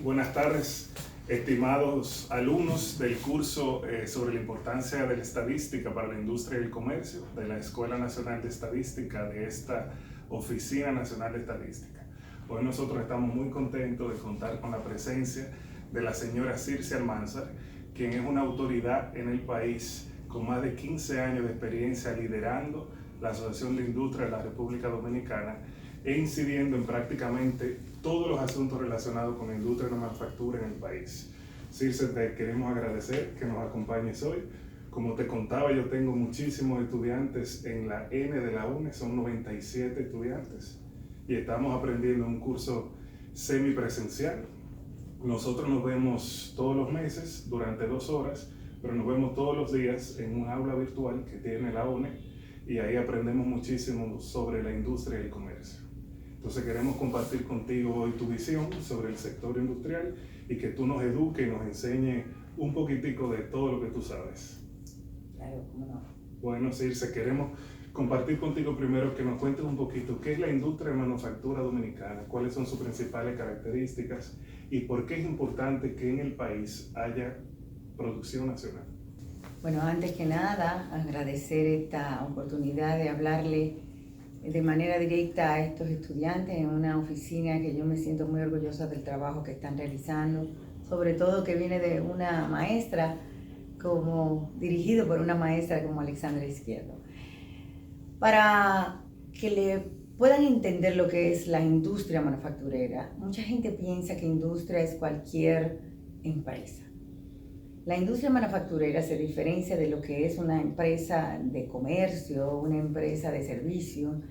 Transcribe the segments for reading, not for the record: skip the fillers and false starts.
Buenas tardes, estimados alumnos del curso sobre la importancia de la estadística para la industria y el comercio de la Escuela Nacional de Estadística de esta Oficina Nacional de Estadística. Hoy nosotros estamos muy contentos de contar con la presencia de la señora Circe Almanzar, quien es una autoridad en el país con más de 15 años de experiencia liderando la Asociación de Industria de la República Dominicana e incidiendo en prácticamente todos los asuntos relacionados con la industria de la manufactura en el país. Circe, te queremos agradecer que nos acompañes hoy. Como te contaba, yo tengo muchísimos estudiantes en la N de la UNE, son 97 estudiantes, y estamos aprendiendo un curso semipresencial. Nosotros nos vemos todos los meses durante 2 horas, pero nos vemos todos los días en un aula virtual que tiene la UNE, y ahí aprendemos muchísimo sobre la industria y el comercio. Entonces queremos compartir contigo hoy tu visión sobre el sector industrial y que tú nos eduques y nos enseñes un poquitico de todo lo que tú sabes. Claro, cómo no. Bueno, Circe, queremos compartir contigo primero que nos cuentes un poquito qué es la industria de manufactura dominicana, cuáles son sus principales características y por qué es importante que en el país haya producción nacional. Bueno, antes que nada, agradecer esta oportunidad de hablarle de manera directa a estos estudiantes en una oficina que yo me siento muy orgullosa del trabajo que están realizando, sobre todo que viene de una maestra, dirigido por una maestra como Alexandra Izquierdo. Para que le puedan entender lo que es la industria manufacturera, mucha gente piensa que industria es cualquier empresa. La industria manufacturera se diferencia de lo que es una empresa de comercio, una empresa de servicio,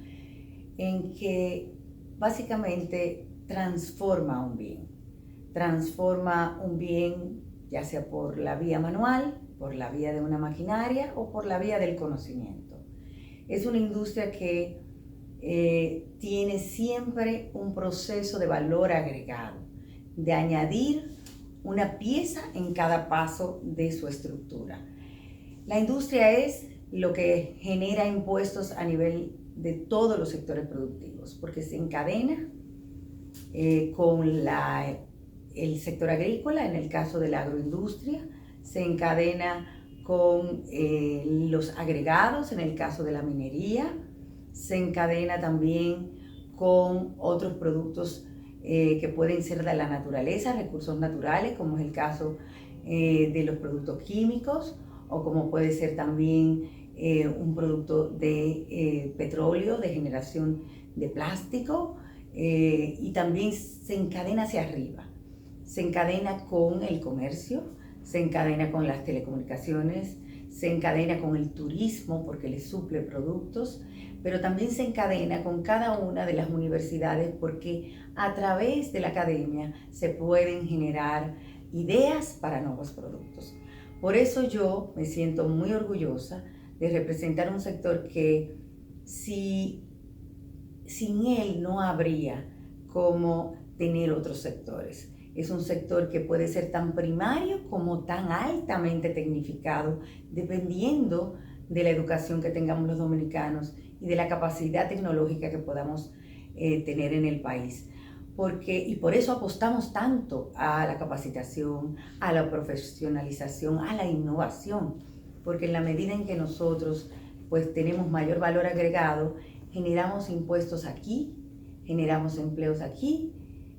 en que básicamente transforma un bien. Transforma un bien ya sea por la vía manual, por la vía de una maquinaria o por la vía del conocimiento. Es una industria que tiene siempre un proceso de valor agregado, de añadir una pieza en cada paso de su estructura. La industria es lo que genera impuestos a nivel de todos los sectores productivos, porque se encadena con el sector agrícola, en el caso de la agroindustria, se encadena con los agregados, en el caso de la minería, se encadena también con otros productos que pueden ser de la naturaleza, recursos naturales, como es el caso de los productos químicos, o como puede ser también un producto de petróleo, de generación de plástico, y también se encadena hacia arriba. Se encadena con el comercio, se encadena con las telecomunicaciones, se encadena con el turismo porque le suple productos, pero también se encadena con cada una de las universidades porque a través de la academia se pueden generar ideas para nuevos productos. Por eso yo me siento muy orgullosa de representar un sector que sin él no habría cómo tener otros sectores. Es un sector que puede ser tan primario como tan altamente tecnificado, dependiendo de la educación que tengamos los dominicanos y de la capacidad tecnológica que podamos tener en el país. Y por eso apostamos tanto a la capacitación, a la profesionalización, a la innovación, porque en la medida en que nosotros pues tenemos mayor valor agregado, generamos impuestos aquí, generamos empleos aquí,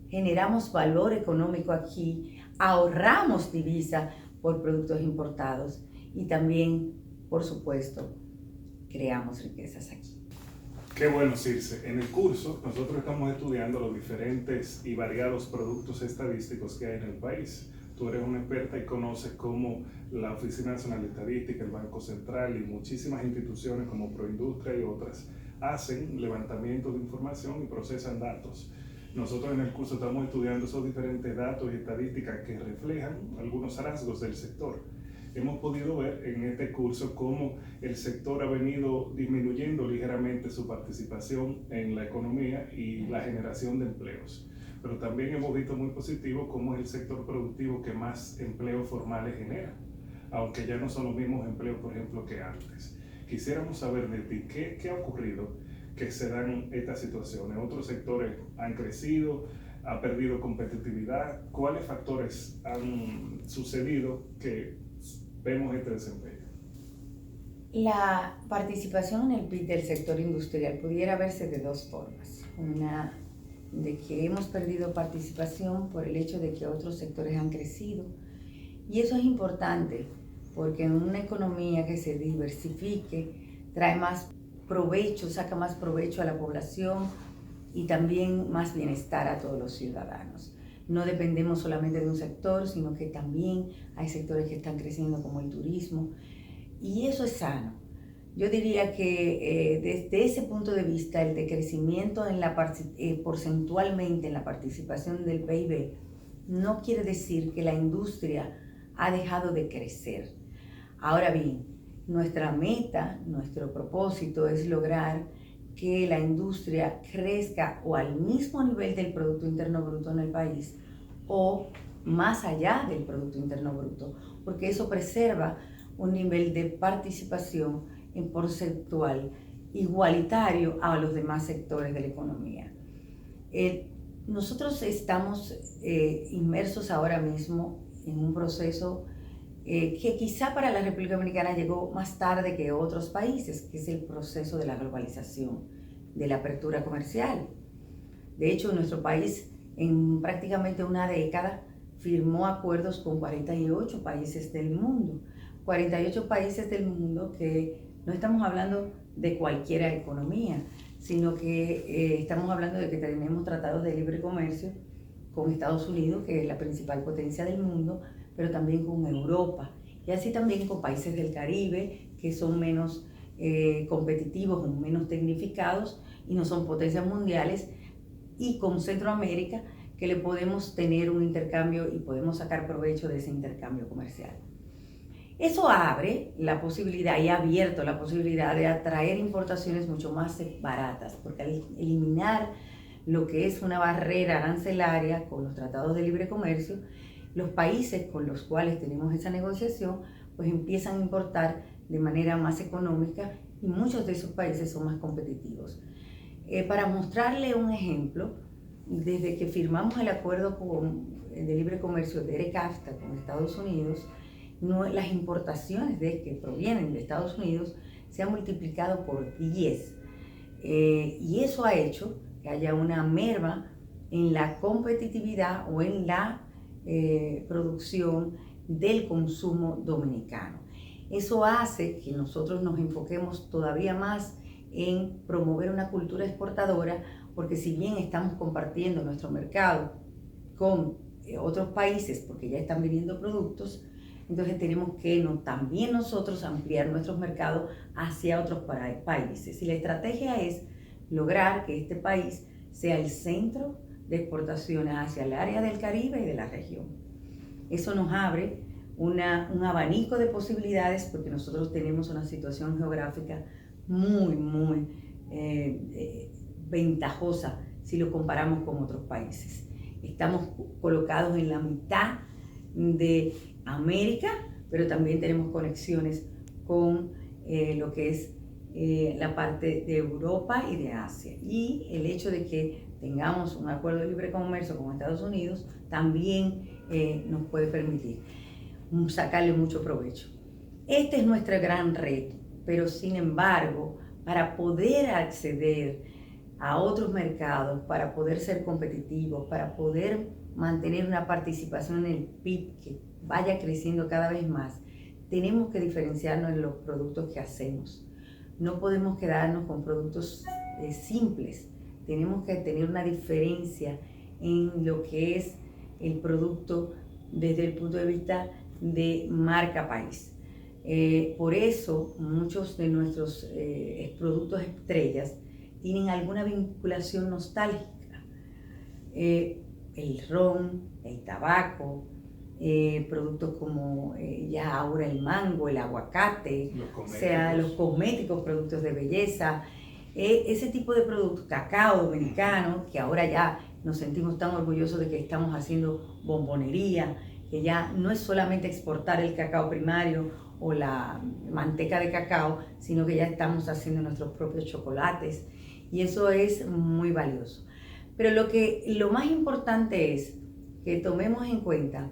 generamos valor económico aquí, ahorramos divisa por productos importados y también, por supuesto, creamos riquezas aquí. Qué bueno, Circe. En el curso nosotros estamos estudiando los diferentes y variados productos estadísticos que hay en el país. Tú eres una experta y conoces cómo la Oficina Nacional de Estadística, el Banco Central y muchísimas instituciones como Proindustria y otras hacen levantamientos de información y procesan datos. Nosotros en el curso estamos estudiando esos diferentes datos y estadísticas que reflejan algunos rasgos del sector. Hemos podido ver en este curso cómo el sector ha venido disminuyendo ligeramente su participación en la economía y la generación de empleos. Pero también hemos visto muy positivo cómo es el sector productivo que más empleos formales genera, aunque ya no son los mismos empleos, por ejemplo, que antes. Quisiéramos saber de ti qué ha ocurrido que se dan estas situaciones. Otros sectores han crecido, ha perdido competitividad. ¿Cuáles factores han sucedido que vemos este desempeño? La participación en el PIB del sector industrial pudiera verse de dos formas. Una, de que hemos perdido participación por el hecho de que otros sectores han crecido. Y eso es importante porque en una economía que se diversifique trae más provecho, saca más provecho a la población y también más bienestar a todos los ciudadanos. No dependemos solamente de un sector, sino que también hay sectores que están creciendo como el turismo. Y eso es sano. Yo diría que desde ese punto de vista, el decrecimiento porcentualmente en la participación del PIB no quiere decir que la industria ha dejado de crecer. Ahora bien, nuestra meta, nuestro propósito es lograr que la industria crezca o al mismo nivel del Producto Interno Bruto en el país o más allá del Producto Interno Bruto, porque eso preserva un nivel de participación en porcentual igualitario a los demás sectores de la economía. Nosotros estamos inmersos ahora mismo en un proceso que quizá para la República Dominicana llegó más tarde que otros países, que es el proceso de la globalización, de la apertura comercial. De hecho, nuestro país en prácticamente una década firmó acuerdos con 48 países del mundo. 48 países del mundo que no estamos hablando de cualquier economía, sino que estamos hablando de que tenemos tratados de libre comercio con Estados Unidos, que es la principal potencia del mundo, pero también con Europa, y así también con países del Caribe, que son menos competitivos o menos tecnificados y no son potencias mundiales, y con Centroamérica, que le podemos tener un intercambio y podemos sacar provecho de ese intercambio comercial. Eso abre la posibilidad y ha abierto la posibilidad de atraer importaciones mucho más baratas, porque al eliminar lo que es una barrera arancelaria con los tratados de libre comercio, los países con los cuales tenemos esa negociación pues empiezan a importar de manera más económica y muchos de esos países son más competitivos. Para mostrarle un ejemplo, desde que firmamos el acuerdo de libre comercio de ERE-CAFTA con Estados Unidos, las importaciones que provienen de Estados Unidos se han multiplicado por 10. Y eso ha hecho que haya una merma en la competitividad o en la producción del consumo dominicano. Eso hace que nosotros nos enfoquemos todavía más en promover una cultura exportadora, porque si bien estamos compartiendo nuestro mercado con otros países, porque ya están viniendo productos, entonces tenemos que también nosotros ampliar nuestros mercados hacia otros países. Y la estrategia es lograr que este país sea el centro de exportaciones hacia el área del Caribe y de la región. Eso nos abre un abanico de posibilidades, porque nosotros tenemos una situación geográfica muy ventajosa si lo comparamos con otros países. Estamos colocados en la mitad de América, pero también tenemos conexiones con lo que es la parte de Europa y de Asia. Y el hecho de que tengamos un acuerdo de libre comercio con Estados Unidos también nos puede permitir sacarle mucho provecho. Este es nuestro gran reto, pero sin embargo, para poder acceder a otros mercados, para poder ser competitivos, para poder mantener una participación en el PIB que vaya creciendo cada vez más, tenemos que diferenciarnos en los productos que hacemos. No podemos quedarnos con productos simples, tenemos que tener una diferencia en lo que es el producto desde el punto de vista de marca país. Por eso muchos de nuestros productos estrellas tienen alguna vinculación nostálgica. El ron, el tabaco, productos como ya ahora el mango, el aguacate, los cosméticos, productos de belleza, ese tipo de productos, cacao dominicano, que ahora ya nos sentimos tan orgullosos de que estamos haciendo bombonería, que ya no es solamente exportar el cacao primario o la manteca de cacao, sino que ya estamos haciendo nuestros propios chocolates, y eso es muy valioso. Pero lo más importante es que tomemos en cuenta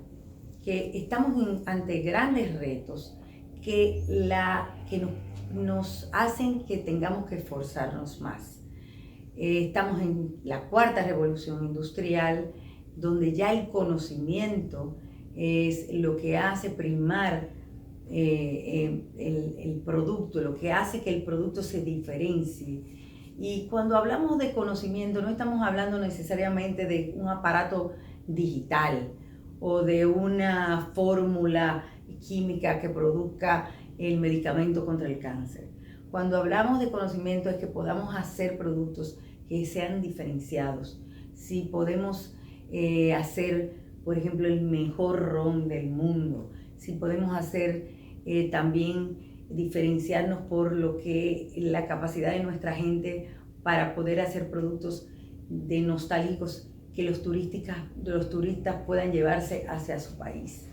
que estamos ante grandes retos que nos hacen que tengamos que esforzarnos más. Estamos en la cuarta revolución industrial, donde ya el conocimiento es lo que hace primar el producto, lo que hace que el producto se diferencie. Y cuando hablamos de conocimiento, no estamos hablando necesariamente de un aparato digital o de una fórmula química que produzca el medicamento contra el cáncer. Cuando hablamos de conocimiento es que podamos hacer productos que sean diferenciados. Si podemos hacer, por ejemplo, el mejor ron del mundo, si podemos hacer también diferenciarnos por la capacidad de nuestra gente para poder hacer productos nostálgicos que los turistas puedan llevarse hacia su país.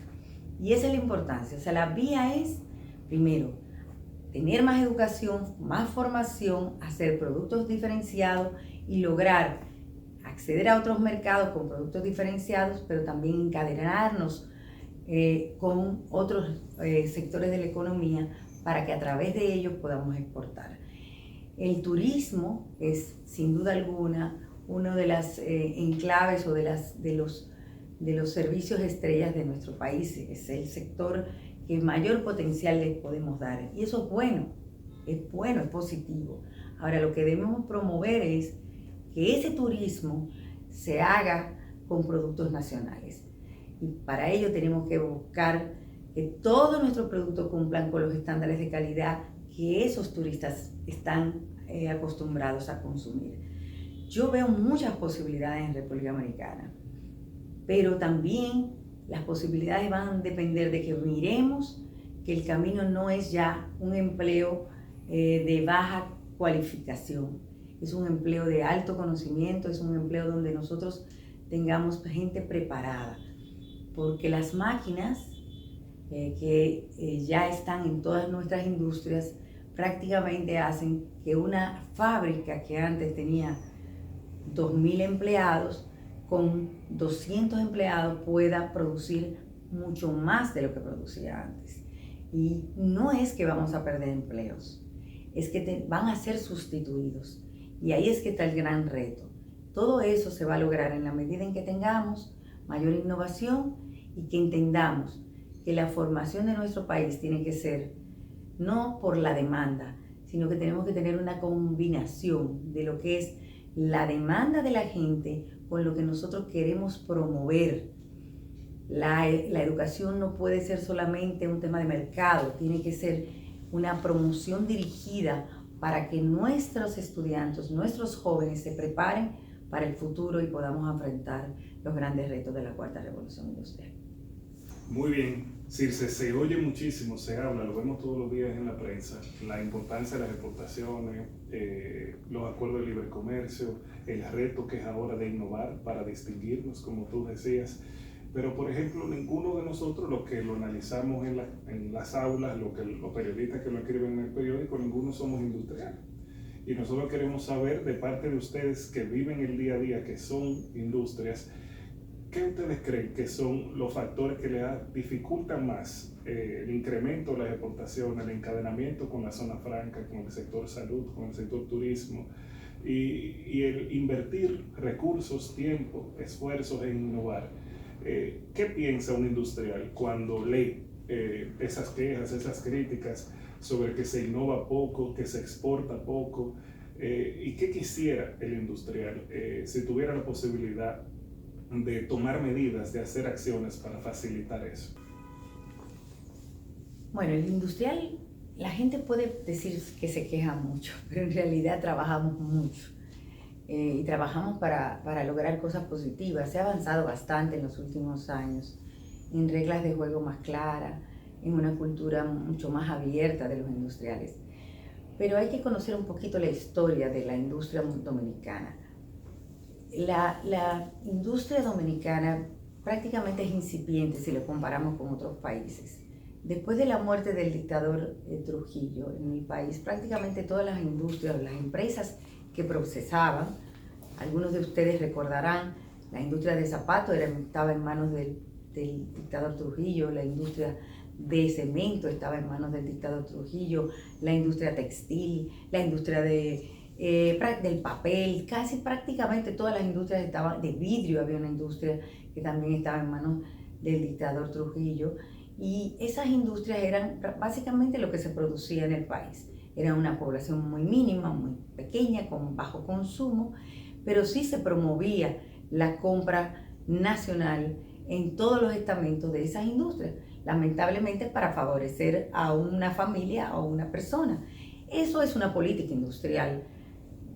Y esa es la importancia. O sea, la vía es, primero, tener más educación, más formación, hacer productos diferenciados y lograr acceder a otros mercados con productos diferenciados, pero también encadenarnos con otros sectores de la economía para que a través de ellos podamos exportar. El turismo es, sin duda alguna, uno de las enclaves o de los servicios estrellas de nuestro país. Es el sector que mayor potencial les podemos dar. Y eso es bueno, es positivo. Ahora, lo que debemos promover es que ese turismo se haga con productos nacionales. Y para ello tenemos que buscar que todos nuestros productos cumplan con los estándares de calidad que esos turistas están acostumbrados a consumir. Yo veo muchas posibilidades en República Dominicana, pero también las posibilidades van a depender de que miremos que el camino no es ya un empleo de baja cualificación, es un empleo de alto conocimiento, es un empleo donde nosotros tengamos gente preparada, porque las máquinas que ya están en todas nuestras industrias prácticamente hacen que una fábrica que antes tenía 2.000 empleados, con 200 empleados pueda producir mucho más de lo que producía antes. Y no es que vamos a perder empleos, es que van a ser sustituidos. Y ahí es que está el gran reto. Todo eso se va a lograr en la medida en que tengamos mayor innovación y que entendamos que la formación de nuestro país tiene que ser no por la demanda, sino que tenemos que tener una combinación de lo que es la demanda de la gente con lo que nosotros queremos promover. La educación no puede ser solamente un tema de mercado, tiene que ser una promoción dirigida para que nuestros estudiantes, nuestros jóvenes se preparen para el futuro y podamos enfrentar los grandes retos de la cuarta revolución industrial. Muy bien, Circe, se oye muchísimo, se habla, lo vemos todos los días en la prensa, la importancia de las exportaciones, los acuerdos de libre comercio, el reto que es ahora de innovar para distinguirnos, como tú decías. Pero, por ejemplo, ninguno de nosotros, los que lo analizamos en las aulas, los periodistas que lo escriben en el periódico, ninguno somos industriales. Y nosotros queremos saber de parte de ustedes que viven el día a día, que son industrias, ¿qué ustedes creen que son los factores que les dificultan más el incremento de las exportaciones, el encadenamiento con la zona franca, con el sector salud, con el sector turismo, y el invertir recursos, tiempo, esfuerzos en innovar? ¿Qué piensa un industrial cuando lee esas quejas, esas críticas sobre que se innova poco, que se exporta poco? ¿Y qué quisiera el industrial si tuviera la posibilidad de tomar medidas, de hacer acciones para facilitar eso? Bueno, el industrial, la gente puede decir que se queja mucho, pero en realidad trabajamos mucho. Y trabajamos para lograr cosas positivas. Se ha avanzado bastante en los últimos años en reglas de juego más claras, en una cultura mucho más abierta de los industriales. Pero hay que conocer un poquito la historia de la industria dominicana. La industria dominicana prácticamente es incipiente si lo comparamos con otros países. Después de la muerte del dictador Trujillo en mi país, prácticamente todas las industrias, las empresas que procesaban Algunos de ustedes recordarán, la industria de zapatos estaba en manos del dictador Trujillo, la industria de cemento estaba en manos del dictador Trujillo, la industria textil, la industria del papel, casi prácticamente todas las industrias estaban, de vidrio había una industria que también estaba en manos del dictador Trujillo, y esas industrias eran básicamente lo que se producía en el país. Era una población muy mínima, muy pequeña, con bajo consumo, pero sí se promovía la compra nacional en todos los estamentos de esas industrias, lamentablemente para favorecer a una familia o una persona. Eso es una política industrial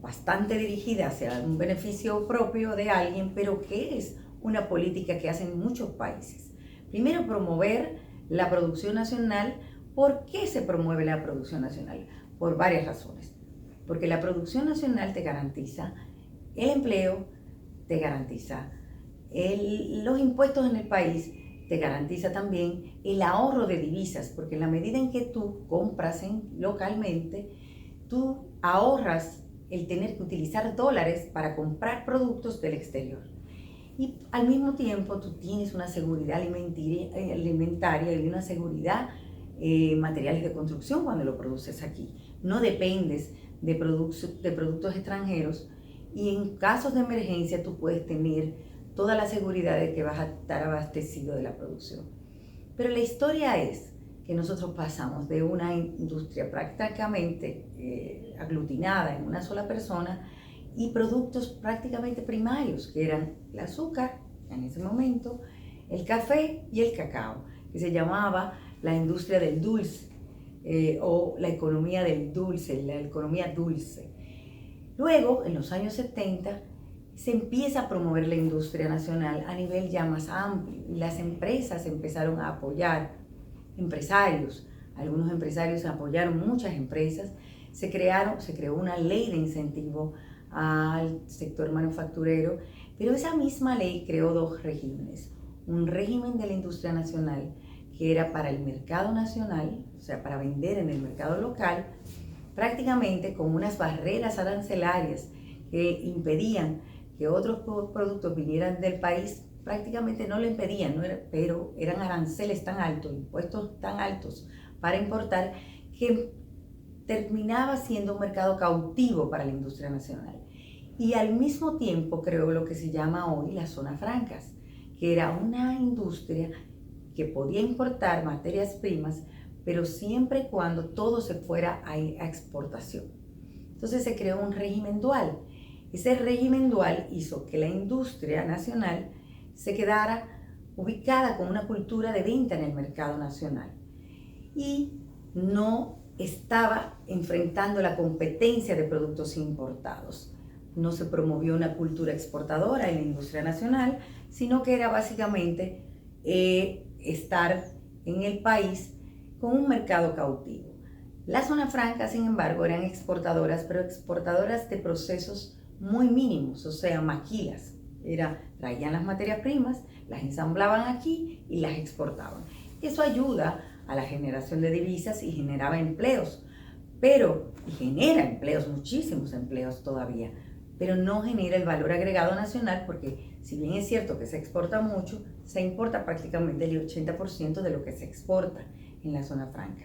bastante dirigida hacia un beneficio propio de alguien, pero que es una política que hacen muchos países. Primero, promover la producción nacional. ¿Por qué se promueve la producción nacional? Por varias razones. Porque la producción nacional te garantiza el empleo, te garantiza los impuestos en el país, te garantiza también el ahorro de divisas, porque en la medida en que tú compras localmente, tú ahorras el tener que utilizar dólares para comprar productos del exterior. Y al mismo tiempo tú tienes una seguridad alimentaria y una seguridad materiales de construcción cuando lo produces aquí. No dependes de productos extranjeros, y en casos de emergencia tú puedes tener toda la seguridad de que vas a estar abastecido de la producción. Pero la historia es que nosotros pasamos de una industria prácticamente aglutinada en una sola persona y productos prácticamente primarios, que eran el azúcar en ese momento, el café y el cacao, que se llamaba la industria del dulce o la economía del dulce, la economía dulce. Luego, en los años 70, se empieza a promover la industria nacional a nivel ya más amplio y las empresas empezaron a apoyar, algunos empresarios apoyaron muchas empresas, se creó una ley de incentivo al sector manufacturero, pero esa misma ley creó dos regímenes. Un régimen de la industria nacional que era para el mercado nacional, o sea, para vender en el mercado local, prácticamente con unas barreras arancelarias que impedían que otros productos vinieran del país, prácticamente no lo impedían, pero eran aranceles tan altos, impuestos tan altos para importar, que terminaba siendo un mercado cautivo para la industria nacional. Y al mismo tiempo creó lo que se llama hoy las zonas francas, que era una industria que podía importar materias primas, pero siempre y cuando todo se fuera a exportación. Entonces se creó un régimen dual. Ese régimen dual hizo que la industria nacional se quedara ubicada con una cultura de venta en el mercado nacional y no estaba enfrentando la competencia de productos importados. No se promovió una cultura exportadora en la industria nacional, sino que era básicamente estar en el país con un mercado cautivo. Las zonas francas, sin embargo, eran exportadoras, pero exportadoras de procesos muy mínimos, o sea, maquilas. Traían las materias primas, las ensamblaban aquí y las exportaban. Eso ayuda a la generación de divisas y generaba empleos, y genera empleos, muchísimos empleos todavía, pero no genera el valor agregado nacional, porque si bien es cierto que se exporta mucho, se importa prácticamente el 80% de lo que se exporta en la zona franca.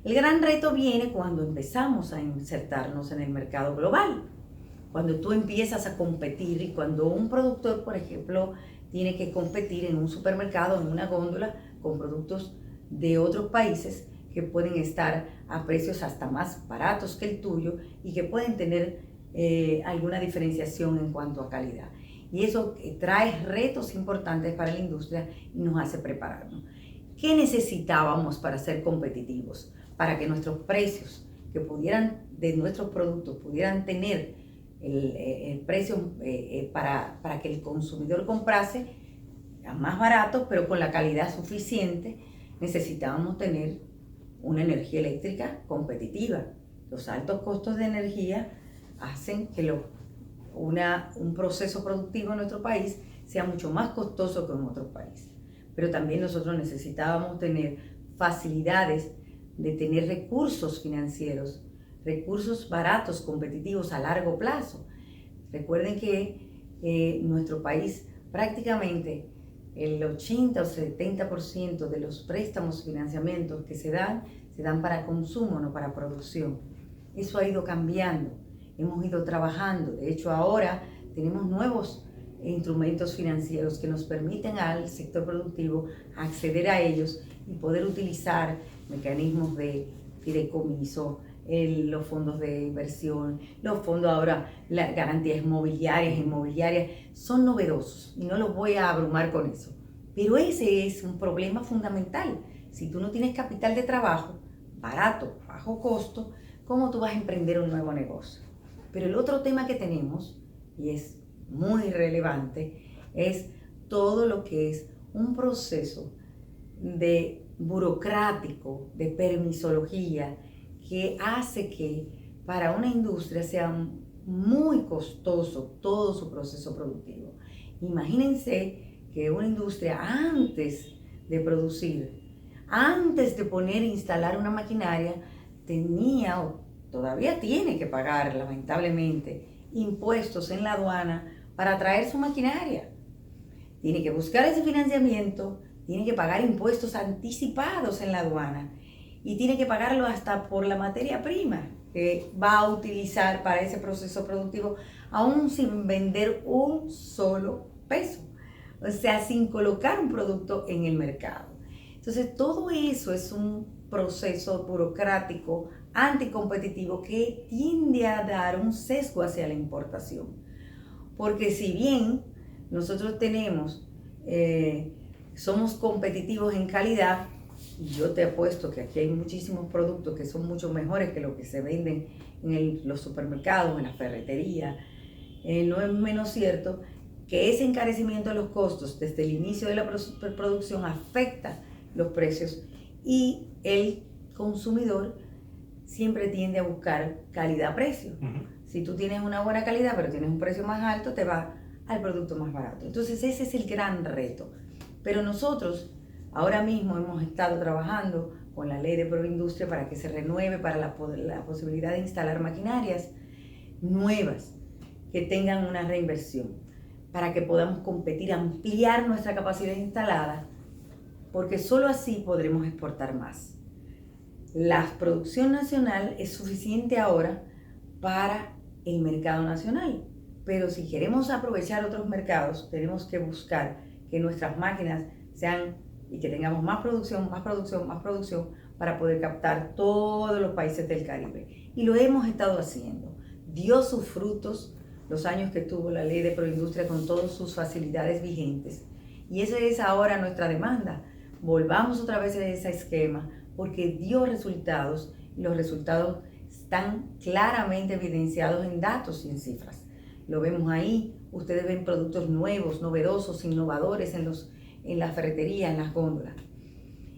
El gran reto viene cuando empezamos a insertarnos en el mercado global, cuando tú empiezas a competir y cuando un productor, por ejemplo, tiene que competir en un supermercado, en una góndola, con productos de otros países que pueden estar a precios hasta más baratos que el tuyo y que pueden tener alguna diferenciación en cuanto a calidad. Y eso trae retos importantes para la industria y nos hace prepararnos. ¿Qué necesitábamos para ser competitivos? Para que nuestros precios de nuestros productos pudieran tener el precio para que el consumidor comprase más barato, pero con la calidad suficiente. Necesitábamos tener una energía eléctrica competitiva. Los altos costos de energía hacen que un proceso productivo en nuestro país sea mucho más costoso que en otros países. Pero también nosotros necesitábamos tener facilidades de tener recursos financieros, recursos baratos, competitivos a largo plazo. Recuerden que nuestro país prácticamente el 80 o 70% de los préstamos y financiamientos que se dan para consumo, no para producción. Eso ha ido cambiando, hemos ido trabajando. De hecho, ahora tenemos nuevos instrumentos financieros que nos permiten al sector productivo acceder a ellos y poder utilizar mecanismos de fideicomiso, los fondos de inversión, los fondos ahora, las garantías inmobiliarias, son novedosos y no los voy a abrumar con eso. Pero ese es un problema fundamental. Si tú no tienes capital de trabajo, barato, bajo costo, ¿cómo tú vas a emprender un nuevo negocio? Pero el otro tema que tenemos, y es muy relevante, es todo lo que es un proceso de burocrático, de permisología, que hace que para una industria sea muy costoso todo su proceso productivo. Imagínense que una industria antes de producir, antes de poner e instalar una maquinaria, tenía o todavía tiene que pagar, lamentablemente, impuestos en la aduana para traer su maquinaria. Tiene que buscar ese financiamiento, tiene que pagar impuestos anticipados en la aduana y tiene que pagarlo hasta por la materia prima que va a utilizar para ese proceso productivo, aún sin vender un solo peso, o sea, sin colocar un producto en el mercado. Entonces, todo eso es un proceso burocrático anticompetitivo que tiende a dar un sesgo hacia la importación. Porque si bien nosotros somos competitivos en calidad, y yo te apuesto que aquí hay muchísimos productos que son mucho mejores que los que se venden en los supermercados, en la ferretería, no es menos cierto que ese encarecimiento de los costos desde el inicio de la producción afecta los precios y el consumidor siempre tiende a buscar calidad-precio. Si tú tienes una buena calidad pero tienes un precio más alto, te va al producto más barato. Entonces ese es el gran reto. Pero nosotros ahora mismo hemos estado trabajando con la ley de Proindustria para que se renueve para la posibilidad de instalar maquinarias nuevas que tengan una reinversión, para que podamos competir, ampliar nuestra capacidad instalada, porque solo así podremos exportar más. La producción nacional es suficiente ahora para el mercado nacional, pero si queremos aprovechar otros mercados, tenemos que buscar que nuestras máquinas sean y que tengamos más producción para poder captar todos los países del Caribe. Y lo hemos estado haciendo. Dio sus frutos los años que tuvo la ley de Proindustria con todas sus facilidades vigentes. Y esa es ahora nuestra demanda. Volvamos otra vez a ese esquema porque dio resultados y los resultados están claramente evidenciados en datos y en cifras. Lo vemos ahí, ustedes ven productos nuevos, novedosos, innovadores en la ferretería, en las góndolas.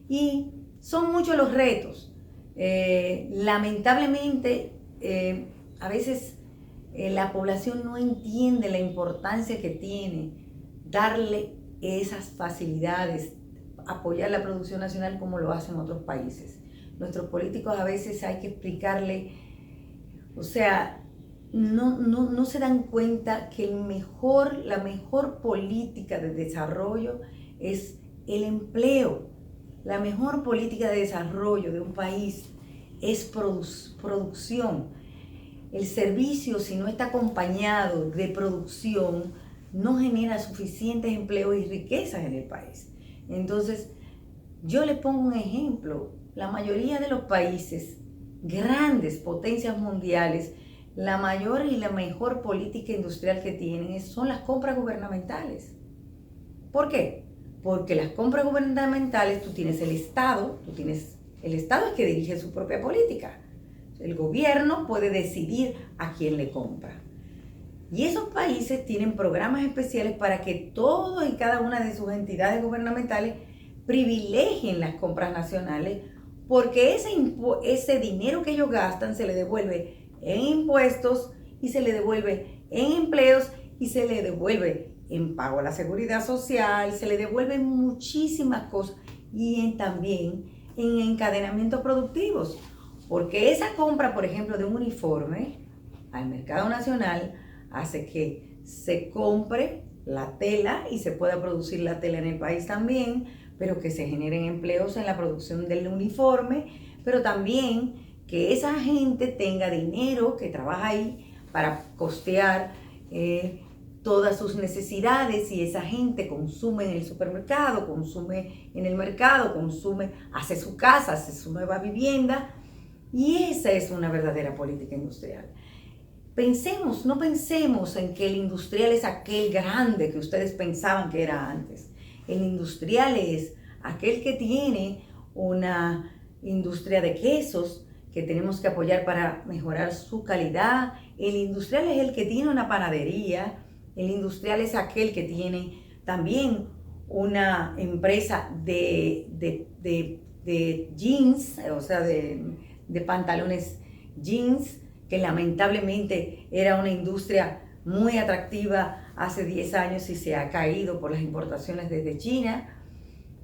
Y son muchos los retos. Lamentablemente, a veces la población no entiende la importancia que tiene darle esas facilidades, apoyar la producción nacional como lo hacen otros países. Nuestros políticos a veces hay que explicarle, o sea, no se dan cuenta que la mejor política de desarrollo es el empleo. La mejor política de desarrollo de un país es producción. El servicio, si no está acompañado de producción, no genera suficientes empleos y riquezas en el país. Entonces, yo les pongo un ejemplo. La mayoría de los países, grandes potencias mundiales, la mayor y la mejor política industrial que tienen son las compras gubernamentales. ¿Por qué? Porque las compras gubernamentales, tú tienes el Estado es que dirige su propia política. El gobierno puede decidir a quién le compra. Y esos países tienen programas especiales para que todos y cada una de sus entidades gubernamentales privilegien las compras nacionales, porque ese dinero que ellos gastan se le devuelve en impuestos y se le devuelve en empleos y se le devuelve en pago a la seguridad social, se le devuelven muchísimas cosas y también en encadenamientos productivos. Porque esa compra, por ejemplo, de un uniforme al mercado nacional hace que se compre la tela y se pueda producir la tela en el país también, pero que se generen empleos en la producción del uniforme, pero también que esa gente tenga dinero que trabaja ahí para costear todas sus necesidades, y esa gente consume en el supermercado, consume en el mercado, consume, hace su casa, hace su nueva vivienda, y esa es una verdadera política industrial. No pensemos en que el industrial es aquel grande que ustedes pensaban que era antes. El industrial es aquel que tiene una industria de quesos que tenemos que apoyar para mejorar su calidad. El industrial es el que tiene una panadería. El industrial es aquel que tiene también una empresa de jeans, o sea, de pantalones jeans, que lamentablemente era una industria muy atractiva hace 10 años y se ha caído por las importaciones desde China.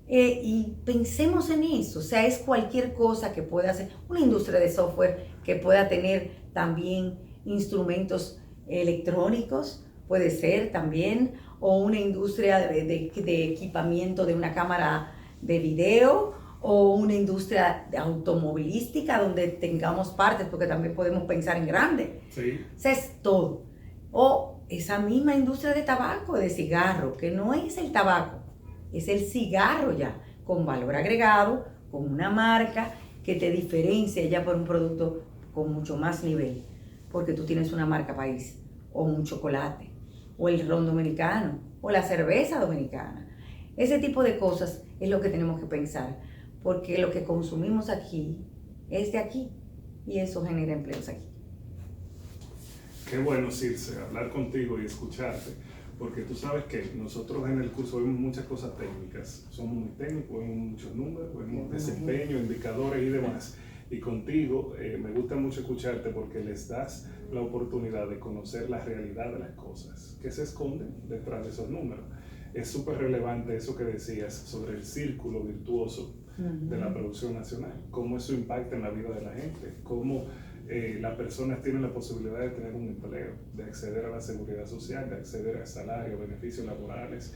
Y pensemos en eso, o sea, es cualquier cosa que pueda hacer, una industria de software que pueda tener también instrumentos electrónicos, puede ser también, o una industria de equipamiento de una cámara de video, o una industria automovilística donde tengamos partes, porque también podemos pensar en grande. Sí. O sea, es todo. O esa misma industria de tabaco, de cigarro, que no es el tabaco, es el cigarro ya, con valor agregado, con una marca que te diferencia ya por un producto con mucho más nivel, porque tú tienes una marca país, o un chocolate, o el ron dominicano, o la cerveza dominicana. Ese tipo de cosas es lo que tenemos que pensar, porque lo que consumimos aquí es de aquí, y eso genera empleos aquí. Qué bueno, Circe, hablar contigo y escucharte, porque tú sabes que nosotros en el curso vemos muchas cosas técnicas, somos muy técnicos, vemos muchos números, vemos desempeño, indicadores y demás. Y contigo me gusta mucho escucharte porque les das la oportunidad de conocer la realidad de las cosas, que se esconden detrás de esos números. Es súper relevante eso que decías sobre el círculo virtuoso de la producción nacional, cómo eso impacta en la vida de la gente, cómo las personas tienen la posibilidad de tener un empleo, de acceder a la seguridad social, de acceder al salario, beneficios laborales.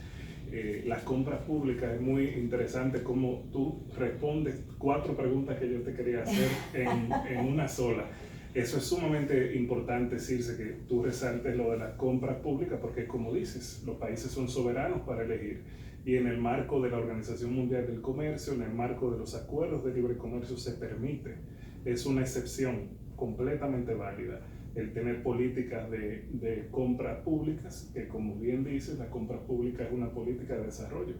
Las compras públicas, es muy interesante cómo tú respondes 4 preguntas que yo te quería hacer en una sola. Eso es sumamente importante, decirse que tú resaltes lo de las compras públicas, porque como dices, los países son soberanos para elegir, y en el marco de la Organización Mundial del Comercio, en el marco de los acuerdos de libre comercio se permite, es una excepción completamente válida el tener políticas de compras públicas, que como bien dices, la compra pública es una política de desarrollo.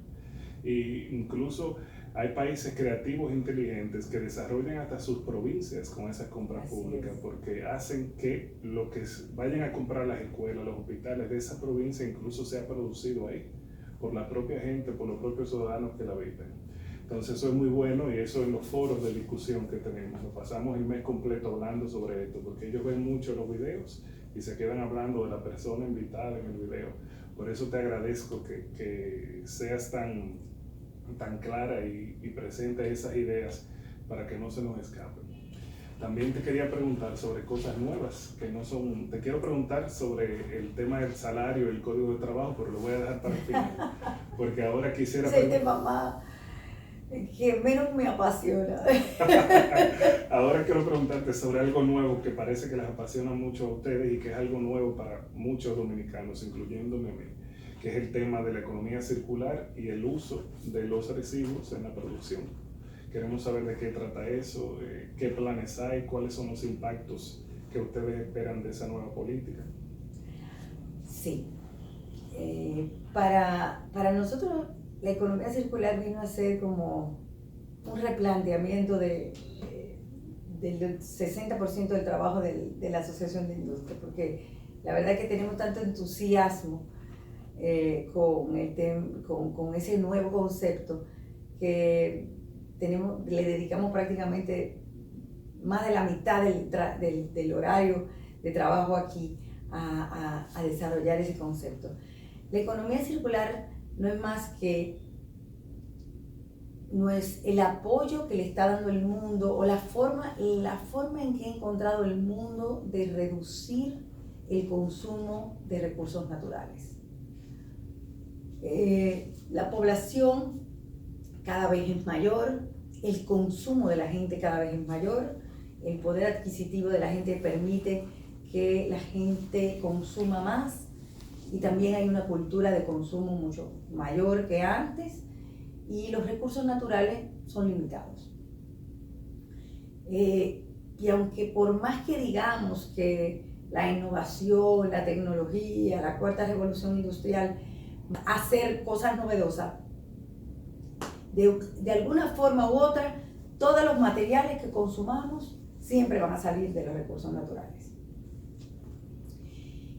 Y incluso hay países creativos e inteligentes que desarrollan hasta sus provincias con esas compras públicas, porque hacen que lo que vayan a comprar las escuelas, los hospitales de esa provincia incluso sea producido ahí, por la propia gente, por los propios ciudadanos que la habitan. Entonces eso es muy bueno, y eso en los foros de discusión que tenemos, nos pasamos el mes completo hablando sobre esto, porque ellos ven mucho los videos y se quedan hablando de la persona invitada en el video. Por eso te agradezco que seas tan clara y presente esas ideas para que no se nos escapen. También te quería preguntar sobre cosas nuevas que no son. Te quiero preguntar sobre el tema del salario y el código de trabajo, pero lo voy a dejar para el final, porque ahora quisiera. Soy de mamá que menos me apasiona. Ahora quiero preguntarte sobre algo nuevo que parece que les apasiona mucho a ustedes y que es algo nuevo para muchos dominicanos, incluyéndome a mí, que es el tema de la economía circular y el uso de los residuos en la producción. Queremos saber de qué trata eso, qué planes hay, cuáles son los impactos que ustedes esperan de esa nueva política. Sí. Para nosotros la economía circular vino a ser como un replanteamiento del 60% del trabajo de la Asociación de Industria, porque la verdad es que tenemos tanto entusiasmo con ese nuevo concepto que le dedicamos prácticamente más de la mitad del horario de trabajo aquí a desarrollar ese concepto. La economía circular no es más que el apoyo que le está dando el mundo, o la forma en que ha encontrado el mundo de reducir el consumo de recursos naturales. La población cada vez es mayor, el consumo de la gente cada vez es mayor, el poder adquisitivo de la gente permite que la gente consuma más y también hay una cultura de consumo mucho mayor que antes y los recursos naturales son limitados. Y aunque por más que digamos que la innovación, la tecnología, la cuarta revolución industrial, hacer cosas novedosas, de alguna forma u otra, todos los materiales que consumamos siempre van a salir de los recursos naturales.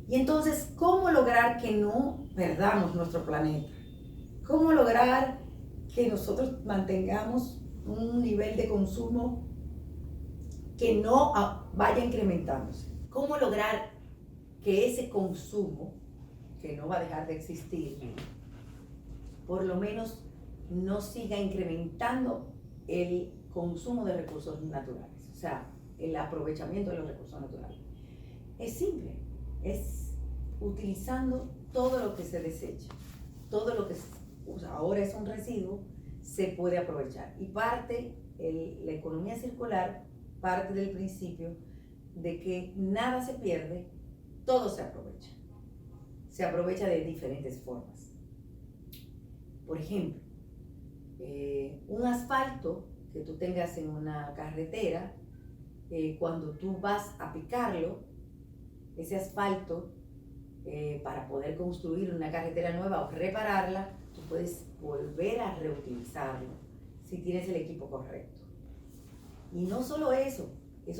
Y entonces, ¿cómo lograr que no perdamos nuestro planeta? ¿Cómo lograr que nosotros mantengamos un nivel de consumo que no vaya incrementándose? ¿Cómo lograr que ese consumo, que no va a dejar de existir, por lo menos no siga incrementando el consumo de recursos naturales? O sea, el aprovechamiento de los recursos naturales. Es simple, es utilizando todo lo que se desecha, todo lo que ahora es un residuo, se puede aprovechar. Y la economía circular parte del principio de que nada se pierde, todo se aprovecha. Se aprovecha de diferentes formas. Por ejemplo, un asfalto que tú tengas en una carretera, cuando tú vas a picarlo, ese asfalto, para poder construir una carretera nueva o repararla, tú puedes volver a reutilizarlo si tienes el equipo correcto. Y no solo eso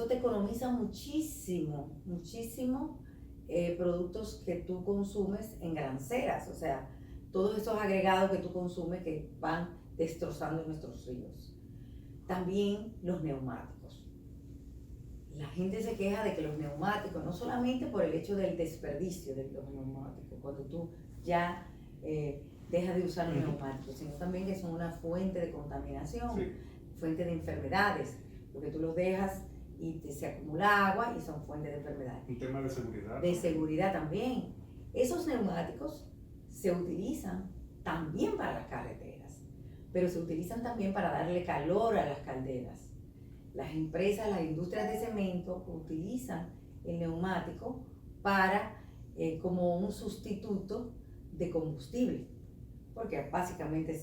te economiza muchísimo productos que tú consumes en granceras, o sea, todos esos agregados que tú consumes que van destrozando nuestros ríos. También los neumáticos. La gente se queja de que los neumáticos, no solamente por el hecho del desperdicio de los neumáticos, cuando tú ya dejas de usar los neumáticos, sino también que son una fuente de contaminación, fuente de enfermedades, porque tú los dejas y se acumula agua y son fuentes de enfermedades. Un tema de seguridad. De seguridad también. Esos neumáticos se utilizan también para las carreteras, pero se utilizan también para darle calor a las calderas. Las empresas, las industrias de cemento utilizan el neumático como un sustituto de combustible, porque básicamente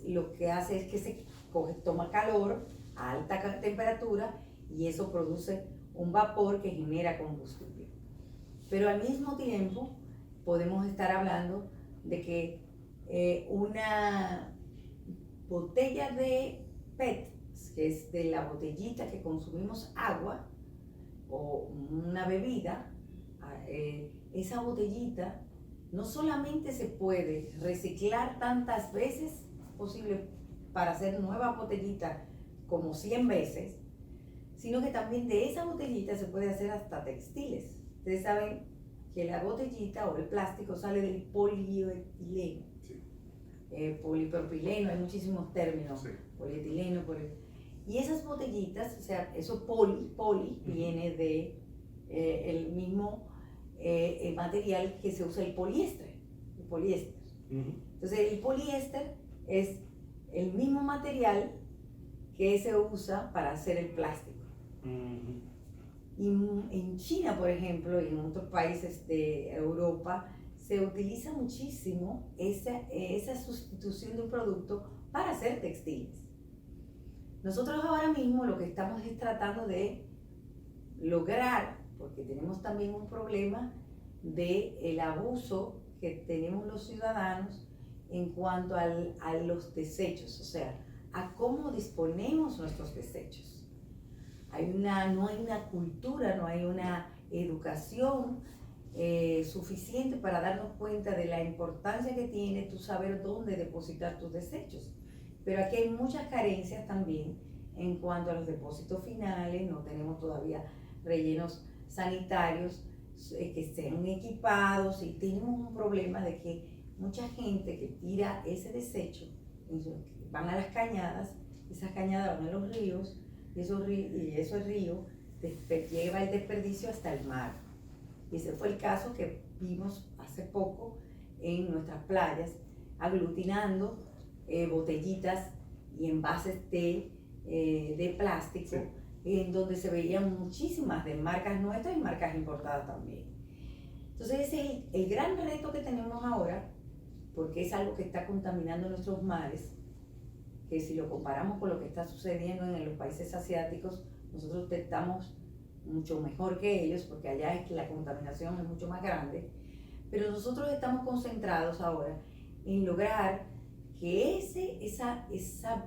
lo que hace es que toma calor a alta temperatura y eso produce un vapor que genera combustible. Pero al mismo tiempo podemos estar hablando de que una botella de PET, que es de la botellita que consumimos agua o una bebida, esa botellita no solamente se puede reciclar tantas veces posible para hacer nueva botellita como 100 veces, sino que también de esa botellita se puede hacer hasta textiles. Ustedes saben que la botellita o el plástico sale del polietileno. Sí. Polipropileno, hay muchísimos términos, sí. Polietileno, y esas botellitas, o sea, eso poli viene de el mismo material que se usa el poliéster. Entonces el poliéster es el mismo material que se usa para hacer el plástico. Y en China, por ejemplo, y en otros países de Europa, se utiliza muchísimo esa sustitución de un producto para hacer textiles. Nosotros ahora mismo lo que estamos es tratando de lograr, porque tenemos también un problema del abuso que tenemos los ciudadanos en cuanto a los desechos, o sea, a cómo disponemos nuestros desechos. No hay una cultura, no hay una educación suficiente para darnos cuenta de la importancia que tiene tú saber dónde depositar tus desechos. Pero aquí hay muchas carencias también en cuanto a los depósitos finales, no tenemos todavía rellenos sanitarios que estén equipados y tenemos un problema de que mucha gente que tira ese desecho, van a las cañadas, esas cañadas van a los ríos y esos ríos lleva el desperdicio hasta el mar. Y ese fue el caso que vimos hace poco en nuestras playas, aglutinando botellitas y envases de plástico, Sí. en donde se veían muchísimas de marcas nuestras y marcas importadas también. Entonces ese es el gran reto que tenemos ahora, porque es algo que está contaminando nuestros mares, que si lo comparamos con lo que está sucediendo en los países asiáticos, nosotros estamos mucho mejor que ellos, porque allá es que la contaminación es mucho más grande, pero nosotros estamos concentrados ahora en lograr que esa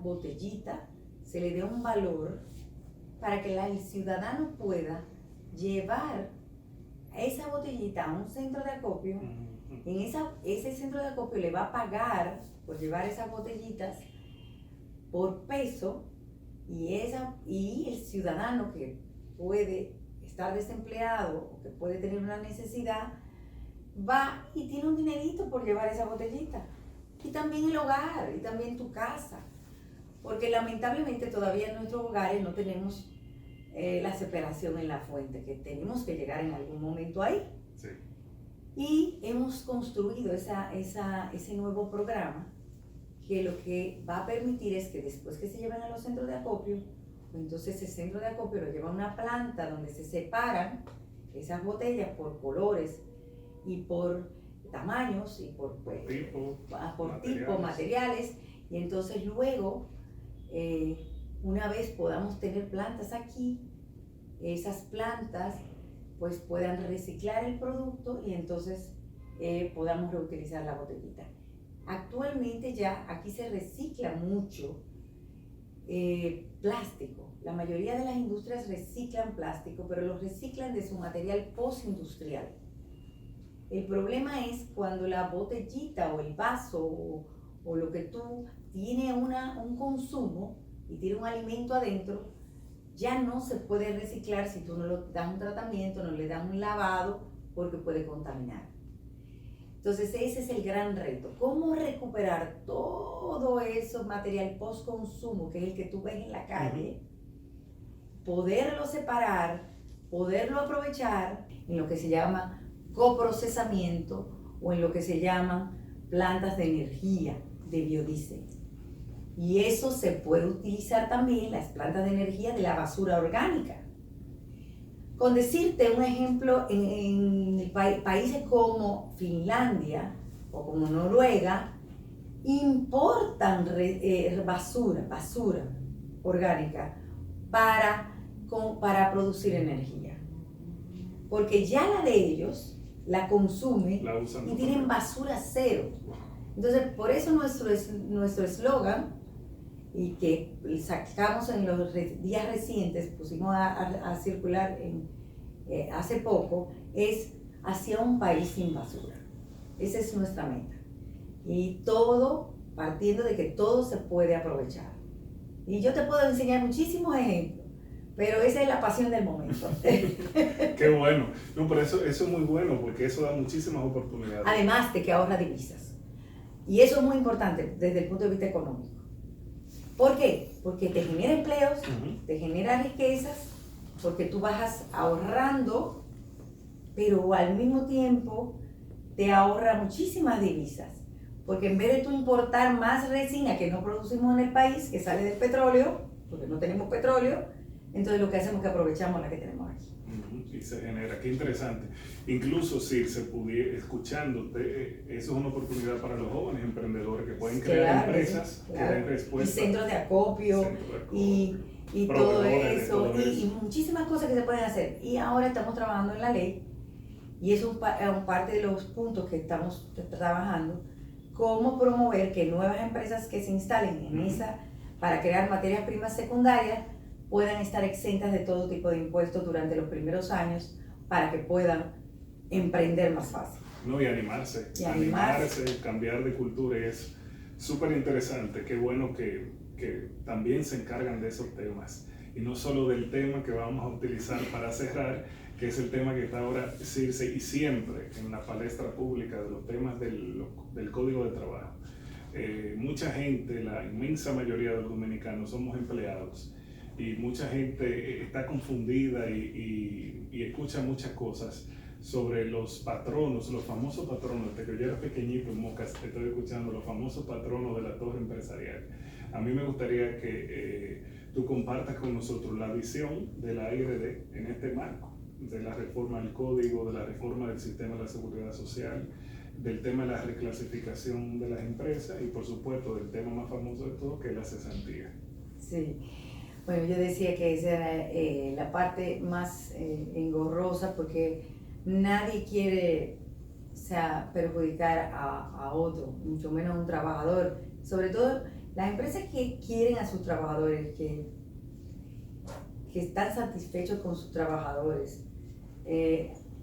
botellita se le dé un valor para que el ciudadano pueda llevar esa botellita a un centro de acopio. En ese centro de acopio le va a pagar por llevar esas botellitas por peso, y el ciudadano que puede estar desempleado o que puede tener una necesidad va y tiene un dinerito por llevar esa botellita. Y también el hogar, y también tu casa, porque lamentablemente todavía en nuestros hogares no tenemos la separación en la fuente, que tenemos que llegar en algún momento ahí. Sí. Y hemos construido ese nuevo programa, que lo que va a permitir es que después que se lleven a los centros de acopio, pues entonces ese centro de acopio lo lleva a una planta donde se separan esas botellas por colores y por tamaños y por materiales, y entonces luego, una vez podamos tener plantas aquí, esas plantas pues puedan reciclar el producto y entonces podamos reutilizar la botellita. Actualmente ya aquí se recicla mucho plástico. La mayoría de las industrias reciclan plástico, pero lo reciclan de su material postindustrial. El problema es cuando la botellita o el vaso o lo que tú tiene un consumo y tiene un alimento adentro, ya no se puede reciclar si tú no le das un tratamiento, no le das un lavado, porque puede contaminar. Entonces ese es el gran reto, cómo recuperar todo ese material post-consumo, que es el que tú ves en la calle, poderlo separar, poderlo aprovechar en lo que se llama coprocesamiento o en lo que se llaman plantas de energía de biodiesel. Y eso se puede utilizar también, las plantas de energía de la basura orgánica. Con decirte un ejemplo, en países como Finlandia o como Noruega, importan basura orgánica para producir energía. Porque ya la de ellos la consumen y tienen basura cero. Entonces, por eso nuestro eslogan, y que sacamos en los días recientes, pusimos a circular hace poco, es hacia un país sin basura. Esa es nuestra meta. Y todo partiendo de que todo se puede aprovechar. Y yo te puedo enseñar muchísimos ejemplos, pero esa es la pasión del momento. Qué bueno. No, pero eso es muy bueno, porque eso da muchísimas oportunidades. Además de que ahorra divisas. Y eso es muy importante desde el punto de vista económico. ¿Por qué? Porque te genera empleos, te genera riquezas, porque tú vas ahorrando, pero al mismo tiempo te ahorra muchísimas divisas. Porque en vez de tú importar más resina que no producimos en el país, que sale del petróleo, porque no tenemos petróleo, entonces lo que hacemos es que aprovechamos la que tenemos aquí. Y se genera, qué interesante. Incluso si se pudiera, escuchándote, eso es una oportunidad para los jóvenes emprendedores que pueden crear empresas que den respuesta. Y centros de acopio, y todo eso, y muchísimas cosas que se pueden hacer. Y ahora estamos trabajando en la ley, y es un parte de los puntos que estamos trabajando, cómo promover que nuevas empresas que se instalen en para crear materias primas secundarias puedan estar exentas de todo tipo de impuestos durante los primeros años para que puedan emprender más fácil. No, y animarse, cambiar de cultura, es súper interesante. Qué bueno que también se encargan de esos temas, y no solo del tema que vamos a utilizar para cerrar, que es el tema que está ahora Circe y siempre en la palestra pública de los temas del Código de Trabajo. Mucha gente, la inmensa mayoría de los dominicanos somos empleados, y mucha gente está confundida y escucha muchas cosas sobre los patronos, los famosos patronos. Desde que yo era pequeñito en Moca estoy escuchando los famosos patronos de la torre empresarial. A mí me gustaría que tú compartas con nosotros la visión de la ARD en este marco, de la reforma del código, de la reforma del sistema de la seguridad social, del tema de la reclasificación de las empresas y por supuesto del tema más famoso de todo, que es la cesantía. Sí, bueno, yo decía que esa era la parte más engorrosa, porque nadie quiere, o sea, perjudicar a otro, mucho menos a un trabajador. Sobre todo las empresas que quieren a sus trabajadores, que están satisfechos con sus trabajadores,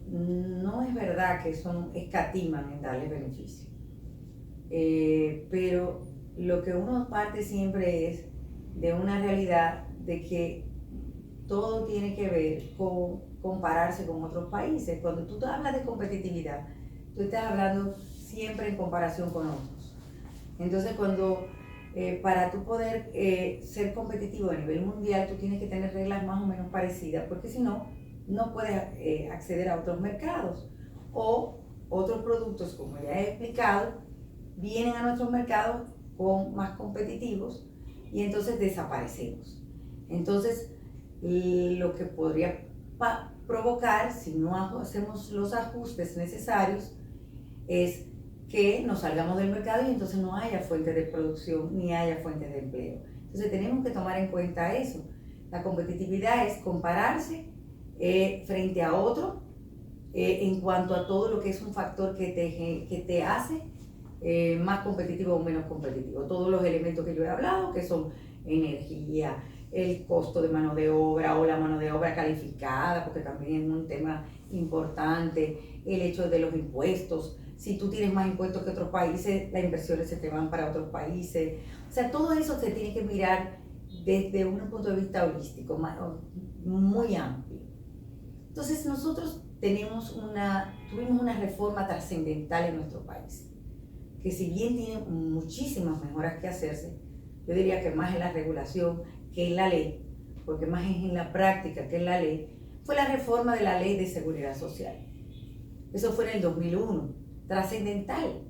no es verdad que escatiman en darles beneficio. Pero lo que uno parte siempre es de una realidad de que todo tiene que ver con compararse con otros países. Cuando tú hablas de competitividad, tú estás hablando siempre en comparación con otros. Entonces, para tú poder ser competitivo a nivel mundial, tú tienes que tener reglas más o menos parecidas, porque si no, no puedes acceder a otros mercados. O otros productos, como ya he explicado, vienen a nuestros mercados más competitivos y entonces desaparecemos. Entonces, lo que podría provocar, si no hacemos los ajustes necesarios, es que nos salgamos del mercado y entonces no haya fuentes de producción ni haya fuentes de empleo. Entonces tenemos que tomar en cuenta eso. La competitividad es compararse frente a otro en cuanto a todo lo que es un factor que te hace más competitivo o menos competitivo. Todos los elementos que yo he hablado, que son energía, el costo de mano de obra o la mano de obra calificada, porque también es un tema importante, el hecho de los impuestos. Si tú tienes más impuestos que otros países, las inversiones se te van para otros países. O sea, todo eso se tiene que mirar desde un punto de vista holístico, muy amplio. Entonces nosotros tuvimos una reforma trascendental en nuestro país, que si bien tiene muchísimas mejoras que hacerse, yo diría que más en la regulación que en la ley, porque más es en la práctica que en la ley, fue la reforma de la Ley de Seguridad Social. Eso fue en el 2001. Trascendental,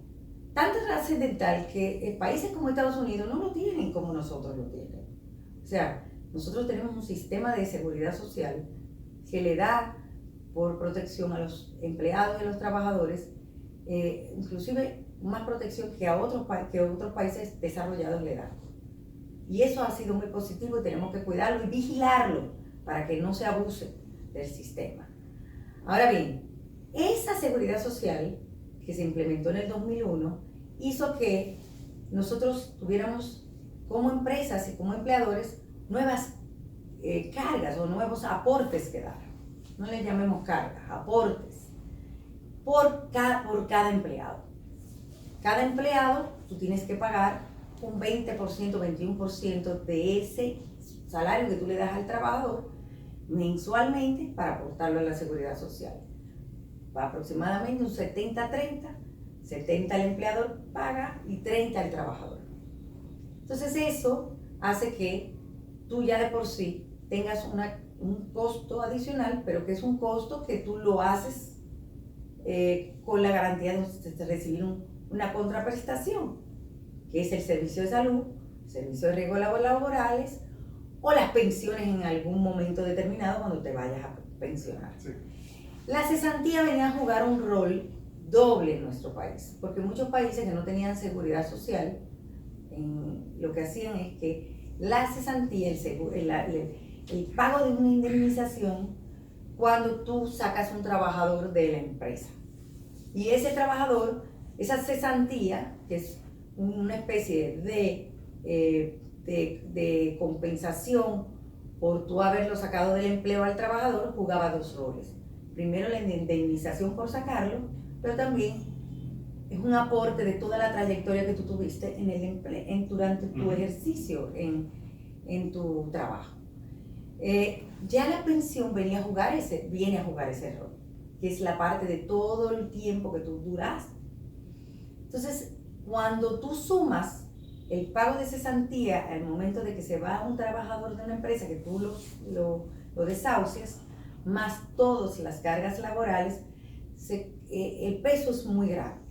tanto trascendental que países como Estados Unidos no lo tienen como nosotros lo tienen. O sea, nosotros tenemos un sistema de seguridad social que le da por protección a los empleados y a los trabajadores, inclusive más protección que otros países desarrollados le dan. Y eso ha sido muy positivo y tenemos que cuidarlo y vigilarlo para que no se abuse del sistema. Ahora bien, esa seguridad social que se implementó en el 2001, hizo que nosotros tuviéramos como empresas y como empleadores nuevas cargas o nuevos aportes que dar. No les llamemos cargas, aportes, por cada empleado. Cada empleado, tú tienes que pagar un 20%, 21% de ese salario que tú le das al trabajador mensualmente para aportarlo a la seguridad social. Aproximadamente un 70-30, 70 el empleador paga y 30 el trabajador. Entonces eso hace que tú ya de por sí tengas un costo adicional, pero que es un costo que tú lo haces con la garantía de recibir una contraprestación, que es el servicio de salud, el servicio de riesgos laborales o las pensiones en algún momento determinado cuando te vayas a pensionar. Sí. La cesantía venía a jugar un rol doble en nuestro país, porque muchos países que no tenían seguridad social, lo que hacían es que la cesantía, el pago de una indemnización, cuando tú sacas un trabajador de la empresa. Y ese trabajador, esa cesantía, que es una especie de compensación por tú haberlo sacado del empleo al trabajador, jugaba dos roles. Primero la indemnización por sacarlo, pero también es un aporte de toda la trayectoria que tú tuviste durante tu ejercicio en tu trabajo. Ya la pensión viene a jugar ese rol, que es la parte de todo el tiempo que tú duraste. Entonces, cuando tú sumas el pago de cesantía al momento de que se va un trabajador de una empresa que tú lo desahucias, más todas las cargas laborales, el peso es muy grande.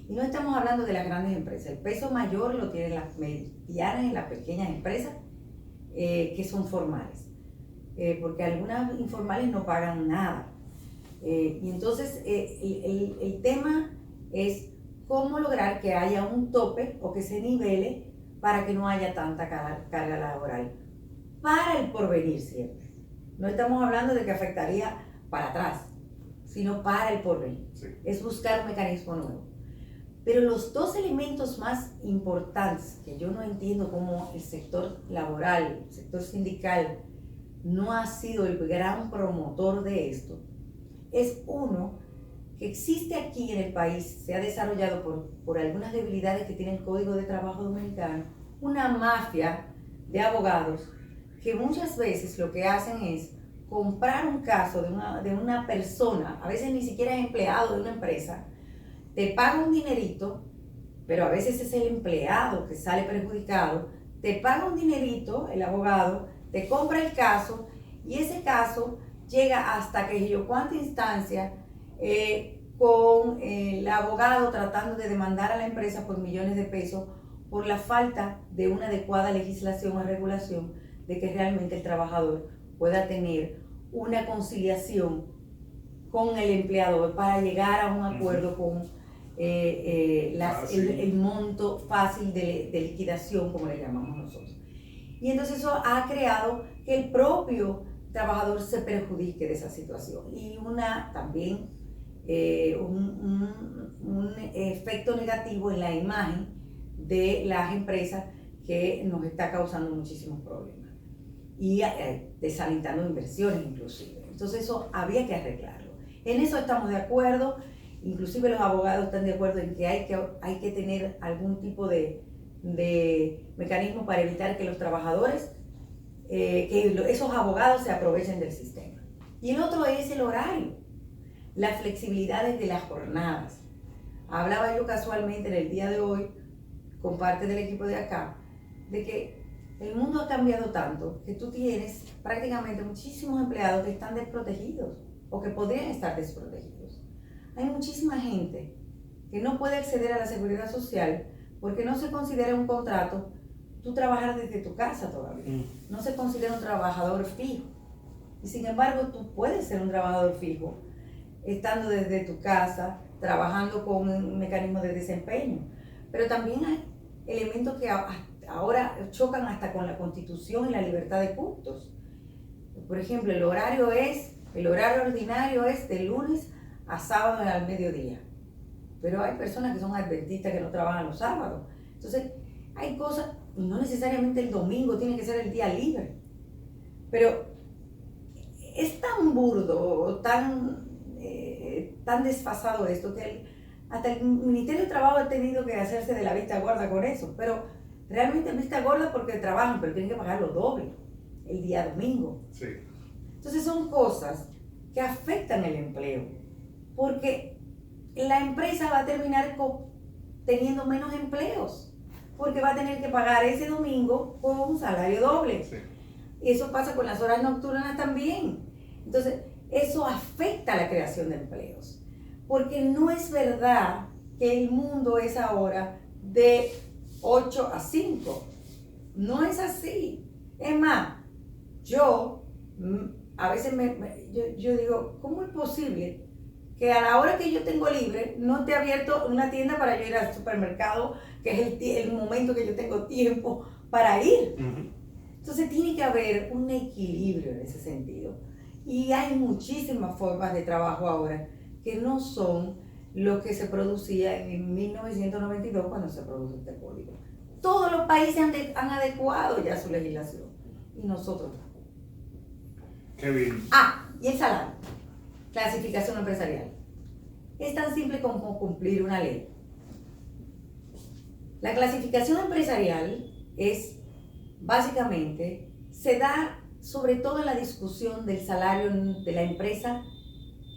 Y no estamos hablando de las grandes empresas, el peso mayor lo tienen las medianas y las pequeñas empresas que son formales, porque algunas informales no pagan nada. Y entonces el tema es cómo lograr que haya un tope o que se nivele para que no haya tanta carga laboral para el porvenir siempre. No estamos hablando de que afectaría para atrás, sino para el porvenir. Sí. Es buscar un mecanismo nuevo. Pero los dos elementos más importantes que yo no entiendo cómo el sector laboral, el sector sindical, no ha sido el gran promotor de esto, es uno, que existe aquí en el país, se ha desarrollado por algunas debilidades que tiene el Código de Trabajo Dominicano, una mafia de abogados que muchas veces lo que hacen es comprar un caso de una persona, a veces ni siquiera es empleado de una empresa, te paga un dinerito, pero a veces es el empleado que sale perjudicado, te paga un dinerito, el abogado, te compra el caso y ese caso llega hasta que yo cuánta instancia con el abogado tratando de demandar a la empresa por millones de pesos por la falta de una adecuada legislación o regulación de que realmente el trabajador pueda tener una conciliación con el empleador para llegar a un acuerdo con el monto fácil de liquidación, como le llamamos nosotros. Y entonces eso ha creado que el propio trabajador se perjudique de esa situación y también un efecto negativo en la imagen de las empresas que nos está causando muchísimos problemas y desalentando inversiones inclusive. Entonces eso había que arreglarlo. En eso estamos de acuerdo, inclusive los abogados están de acuerdo en que hay que tener algún tipo de mecanismo para evitar que los trabajadores, que esos abogados se aprovechen del sistema. Y el otro es el horario, las flexibilidades de las jornadas. Hablaba yo casualmente en el día de hoy con parte del equipo de acá, de que el mundo ha cambiado tanto que tú tienes prácticamente muchísimos empleados que están desprotegidos o que podrían estar desprotegidos. Hay muchísima gente que no puede acceder a la seguridad social porque no se considera un contrato tú trabajar desde tu casa todavía. No se considera un trabajador fijo. Y sin embargo, tú puedes ser un trabajador fijo estando desde tu casa, trabajando con un mecanismo de desempeño. Pero también hay elementos que ahora chocan hasta con la Constitución y la libertad de cultos. Por ejemplo, el horario ordinario es de lunes a sábado al mediodía. Pero hay personas que son adventistas que no trabajan los sábados. Entonces, hay cosas, y no necesariamente el domingo tiene que ser el día libre. Pero es tan burdo, tan desfasado esto, que hasta el Ministerio de Trabajo ha tenido que hacerse de la vista gorda con eso. Pero realmente vista gorda porque trabajan, pero tienen que pagar lo doble el día domingo. Sí. Entonces son cosas que afectan el empleo, porque la empresa va a terminar teniendo menos empleos, porque va a tener que pagar ese domingo con un salario doble. Sí. Y eso pasa con las horas nocturnas también. Entonces, eso afecta la creación de empleos, porque no es verdad que el mundo es ahora de 8 a 5. No es así. Es más, yo a veces yo digo, ¿cómo es posible que a la hora que yo tengo libre no esté abierto una tienda para yo ir al supermercado, que es el momento que yo tengo tiempo para ir? Entonces tiene que haber un equilibrio en ese sentido. Y hay muchísimas formas de trabajo ahora que no son lo que se producía en 1992 cuando se produjo este código. Todos los países han adecuado ya su legislación y nosotros no. Qué bien. Y el salario, clasificación empresarial. Es tan simple como cumplir una ley. La clasificación empresarial es, básicamente, se da sobre todo en la discusión del salario de la empresa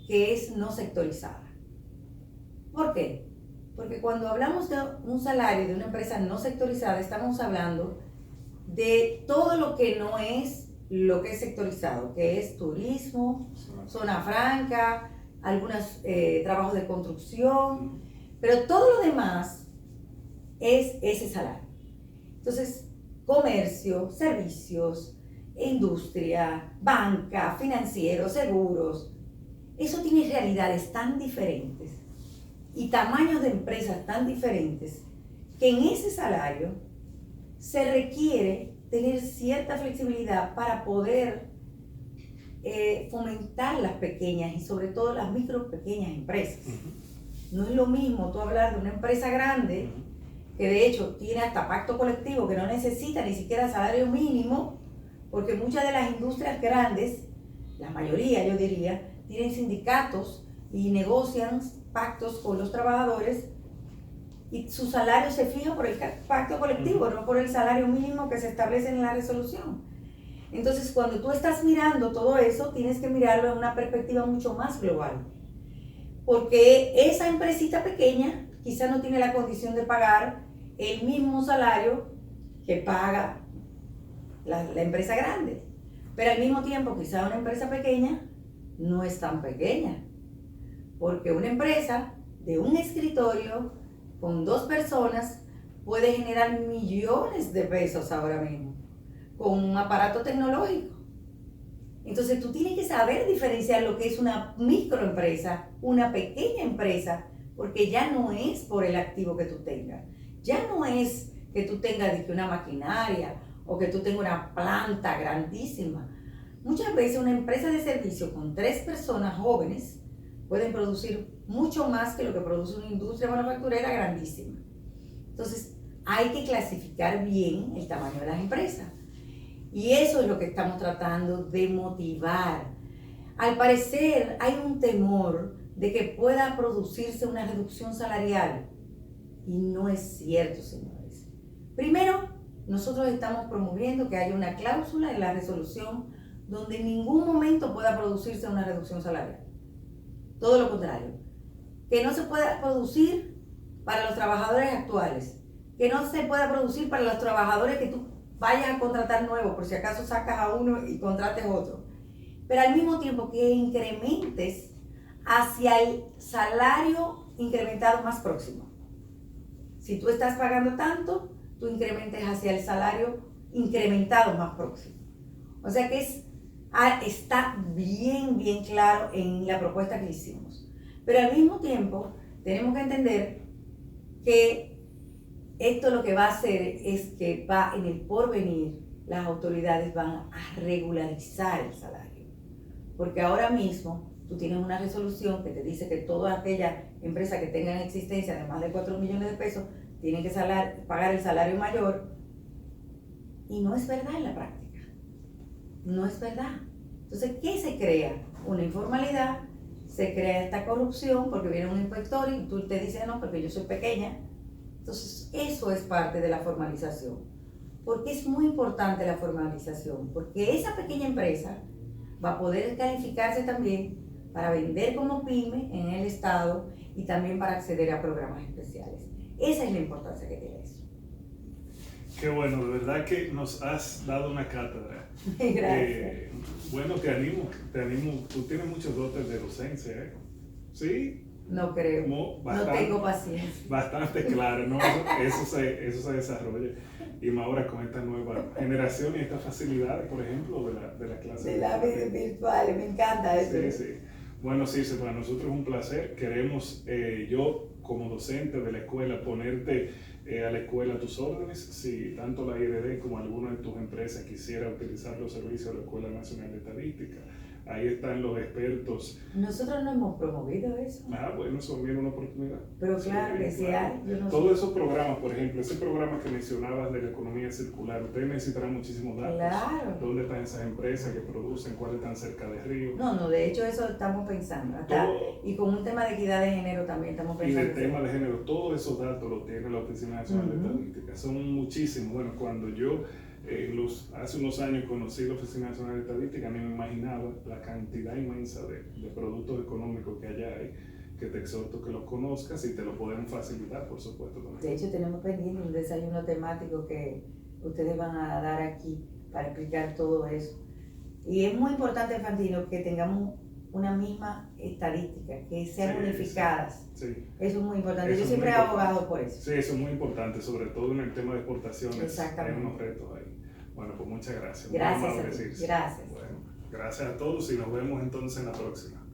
que es no sectorizada. ¿Por qué? Porque cuando hablamos de un salario de una empresa no sectorizada, estamos hablando de todo lo que no es lo que es sectorizado, que es turismo, zona franca, algunos trabajos de construcción, pero todo lo demás es ese salario. Entonces, comercio, servicios, industria, banca, financieros, seguros, eso tiene realidades tan diferentes y tamaños de empresas tan diferentes que en ese salario se requiere tener cierta flexibilidad para poder fomentar las pequeñas y sobre todo las micro pequeñas empresas. No es lo mismo tú hablar de una empresa grande que de hecho tiene hasta pacto colectivo, que no necesita ni siquiera salario mínimo, porque muchas de las industrias grandes, la mayoría yo diría, tienen sindicatos y negocian pactos con los trabajadores y su salario se fija por el pacto colectivo, no por el salario mínimo que se establece en la resolución. Entonces, cuando tú estás mirando todo eso, tienes que mirarlo en una perspectiva mucho más global. Porque esa empresita pequeña quizá no tiene la condición de pagar el mismo salario que paga la empresa grande. Pero al mismo tiempo, quizá una empresa pequeña no es tan pequeña. Porque una empresa de un escritorio con 2 personas puede generar millones de pesos ahora mismo con un aparato tecnológico. Entonces tú tienes que saber diferenciar lo que es una microempresa, una pequeña empresa, porque ya no es por el activo que tú tengas, ya no es que tú tengas una maquinaria o que tú tengas una planta grandísima. Muchas veces una empresa de servicio con 3 personas jóvenes pueden producir mucho más que lo que produce una industria manufacturera grandísima. Entonces, hay que clasificar bien el tamaño de las empresas. Y eso es lo que estamos tratando de motivar. Al parecer, hay un temor de que pueda producirse una reducción salarial. Y no es cierto, señores. Primero, nosotros estamos promoviendo que haya una cláusula en la resolución donde en ningún momento pueda producirse una reducción salarial. Todo lo contrario, que no se pueda producir para los trabajadores actuales, que no se pueda producir para los trabajadores que tú vayas a contratar nuevos, por si acaso sacas a uno y contrates otro, pero al mismo tiempo que incrementes hacia el salario incrementado más próximo. Si tú estás pagando tanto, tú incrementes hacia el salario incrementado más próximo. O sea que está bien claro en la propuesta que hicimos. Pero al mismo tiempo, tenemos que entender que esto lo que va a hacer es que en el porvenir, las autoridades van a regularizar el salario. Porque ahora mismo, tú tienes una resolución que te dice que toda aquella empresa que tenga en existencia de más de 4 millones de pesos tienen que pagar el salario mayor. Y no es verdad en la práctica. No es verdad. Entonces, ¿qué se crea? Una informalidad, se crea esta corrupción porque viene un inspector y tú te dices no, porque yo soy pequeña. Entonces, eso es parte de la formalización. Porque es muy importante la formalización, porque esa pequeña empresa va a poder calificarse también para vender como pyme en el Estado y también para acceder a programas especiales. Esa es la importancia que tiene eso. Qué bueno, de verdad que nos has dado una cátedra. Gracias. Bueno, te animo. Tú tienes muchos dotes de docencia, ¿eh? ¿Sí? No creo. No tengo paciencia. Bastante claro, ¿no? Eso se desarrolla. Y más ahora con esta nueva generación y estas facilidades, por ejemplo, de la clase. De las virtuales, me encanta eso. Sí, sí. Bueno, sí, para nosotros es un placer. Queremos, yo como docente de la escuela, ponerte a la escuela a tus órdenes. Si tanto la IRD como alguna de tus empresas quisiera utilizar los servicios de la Escuela Nacional de Estadística, ahí están los expertos. Nosotros no hemos promovido eso. Bueno, eso viene una oportunidad. Pero claro que sí hay. Todos esos programas, por ejemplo, ese programa que mencionabas de la economía circular, ustedes necesitarán muchísimos datos. Claro. ¿Dónde están esas empresas que producen? ¿Cuáles están cerca de río? No, de hecho eso estamos pensando. Y con un tema de equidad de género también estamos pensando. Y de tema de género, todos esos datos los tiene la Oficina Nacional de Estadística. Son muchísimos. Bueno, cuando yo hace unos años conocí la Oficina Nacional de Estadística, ni me imaginaba la cantidad inmensa de productos económicos que allá hay. que te exhorto que los conozcas y te lo podemos facilitar, por supuesto, también. De hecho, tenemos pendiente un desayuno temático que ustedes van a dar aquí para explicar todo eso. Y es muy importante, Fantino, que tengamos una misma estadística, que sean unificadas. Sí. Eso es muy importante. Eso yo es siempre he muy abogado por eso. Sí, eso es muy importante, sobre todo en el tema de exportaciones. Exactamente. Hay unos retos ahí. Bueno, pues muchas gracias. Gracias Muy amable, a ti. Circe. Gracias. Bueno, gracias a todos y nos vemos entonces en la próxima.